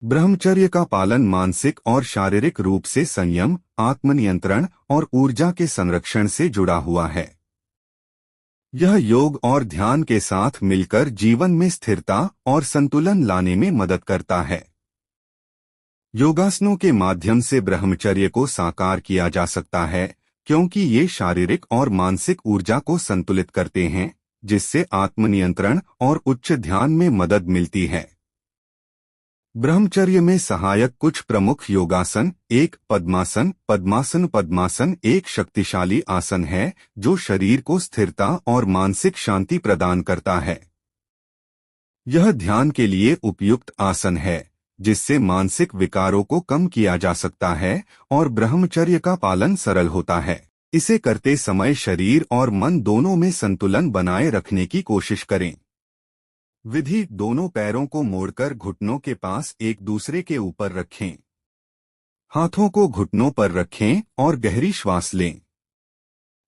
ब्रह्मचर्य का पालन मानसिक और शारीरिक रूप से संयम, आत्मनियंत्रण और ऊर्जा के संरक्षण से जुड़ा हुआ है। यह योग और ध्यान के साथ मिलकर जीवन में स्थिरता और संतुलन लाने में मदद करता है। योगासनों के माध्यम से ब्रह्मचर्य को साकार किया जा सकता है, क्योंकि ये शारीरिक और मानसिक ऊर्जा को संतुलित करते हैं, जिससे आत्मनियंत्रण और उच्च ध्यान में मदद मिलती है। ब्रह्मचर्य में सहायक कुछ प्रमुख योगासन। 1. पद्मासन। पद्मासन एक शक्तिशाली आसन है जो शरीर को स्थिरता और मानसिक शांति प्रदान करता है। यह ध्यान के लिए उपयुक्त आसन है, जिससे मानसिक विकारों को कम किया जा सकता है और ब्रह्मचर्य का पालन सरल होता है। इसे करते समय शरीर और मन दोनों में संतुलन बनाए रखने की कोशिश करें। विधि: दोनों पैरों को मोड़कर घुटनों के पास एक दूसरे के ऊपर रखें। हाथों को घुटनों पर रखें और गहरी श्वास लें।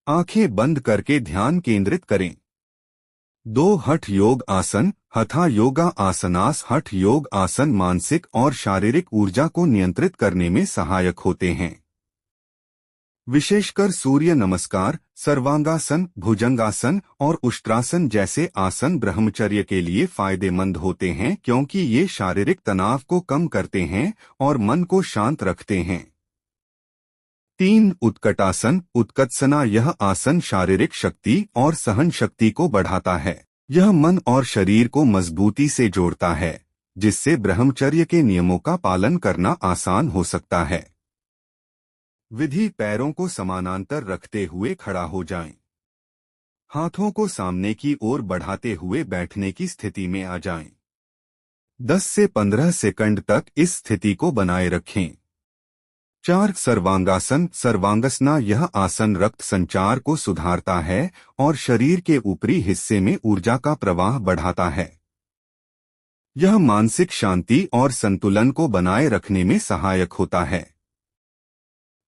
आंखें बंद करके ध्यान केंद्रित करें। 2. हठ योग आसन। हठा योगा आसनास। हठ योग आसन मानसिक और शारीरिक ऊर्जा को नियंत्रित करने में सहायक होते हैं। विशेषकर सूर्य नमस्कार, सर्वांगासन, भुजंगासन और उष्ट्रासन जैसे आसन ब्रह्मचर्य के लिए फायदेमंद होते हैं, क्योंकि ये शारीरिक तनाव को कम करते हैं और मन को शांत रखते हैं। 3. उत्कटासन। उत्कटसना यह आसन शारीरिक शक्ति और सहन शक्ति को बढ़ाता है। यह मन और शरीर को मजबूती से जोड़ता है, जिससे ब्रह्मचर्य के नियमों का पालन करना आसान हो सकता है। विधि: पैरों को समानांतर रखते हुए खड़ा हो जाएं। हाथों को सामने की ओर बढ़ाते हुए बैठने की स्थिति में आ जाएं। 10 से 15 सेकंड तक इस स्थिति को बनाए रखें। 4. सर्वांगासन। सर्वांगासना यह आसन रक्त संचार को सुधारता है और शरीर के ऊपरी हिस्से में ऊर्जा का प्रवाह बढ़ाता है। यह मानसिक शांति और संतुलन को बनाए रखने में सहायक होता है।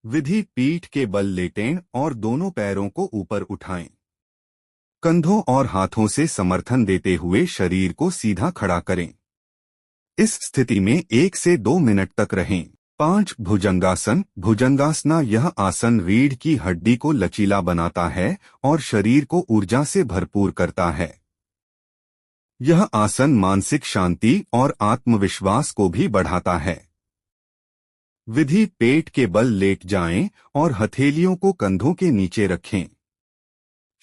विधि: पीठ के बल लेटें और दोनों पैरों को ऊपर उठाएं। कंधों और हाथों से समर्थन देते हुए शरीर को सीधा खड़ा करें। इस स्थिति में 1 से 2 मिनट तक रहें। 5. भुजंगासन। भुजंगासना यह आसन रीढ़ की हड्डी को लचीला बनाता है और शरीर को ऊर्जा से भरपूर करता है। यह आसन मानसिक शांति और आत्मविश्वास को भी बढ़ाता है। विधि: पेट के बल लेट जाएं और हथेलियों को कंधों के नीचे रखें।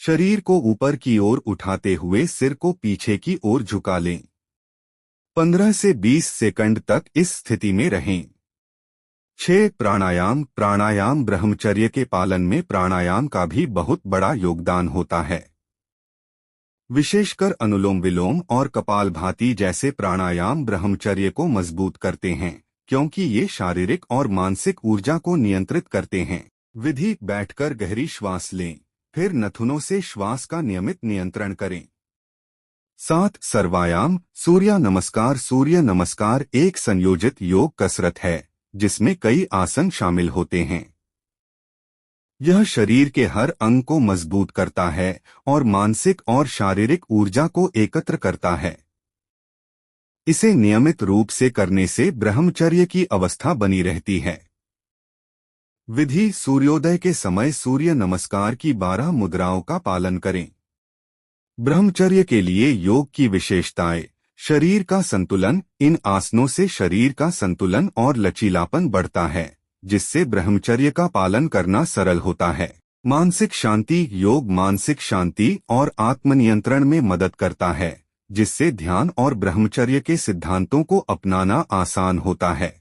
शरीर को ऊपर की ओर उठाते हुए सिर को पीछे की ओर झुका लें। 15 से 20 सेकंड तक इस स्थिति में रहें। 6. प्राणायाम। प्राणायाम ब्रह्मचर्य के पालन में प्राणायाम का भी बहुत बड़ा योगदान होता है। विशेषकर अनुलोम विलोम और कपालभाति जैसे प्राणायाम ब्रह्मचर्य को मजबूत करते हैं, क्योंकि ये शारीरिक और मानसिक ऊर्जा को नियंत्रित करते हैं। विधि: बैठकर गहरी श्वास लें, फिर नथुनों से श्वास का नियमित नियंत्रण करें। 7. सर्वायाम। सूर्य नमस्कार। सूर्य नमस्कार एक संयोजित योग कसरत है, जिसमें कई आसन शामिल होते हैं। यह शरीर के हर अंग को मजबूत करता है और मानसिक और शारीरिक ऊर्जा को एकत्र करता है। इसे नियमित रूप से करने से ब्रह्मचर्य की अवस्था बनी रहती है। विधि: सूर्योदय के समय सूर्य नमस्कार की 12 मुद्राओं का पालन करें। ब्रह्मचर्य के लिए योग की विशेषताएं: शरीर का संतुलन। इन आसनों से शरीर का संतुलन और लचीलापन बढ़ता है, जिससे ब्रह्मचर्य का पालन करना सरल होता है। मानसिक शांति। योग मानसिक शांति और आत्मनियंत्रण में मदद करता है, जिससे ध्यान और ब्रह्मचर्य के सिद्धांतों को अपनाना आसान होता है।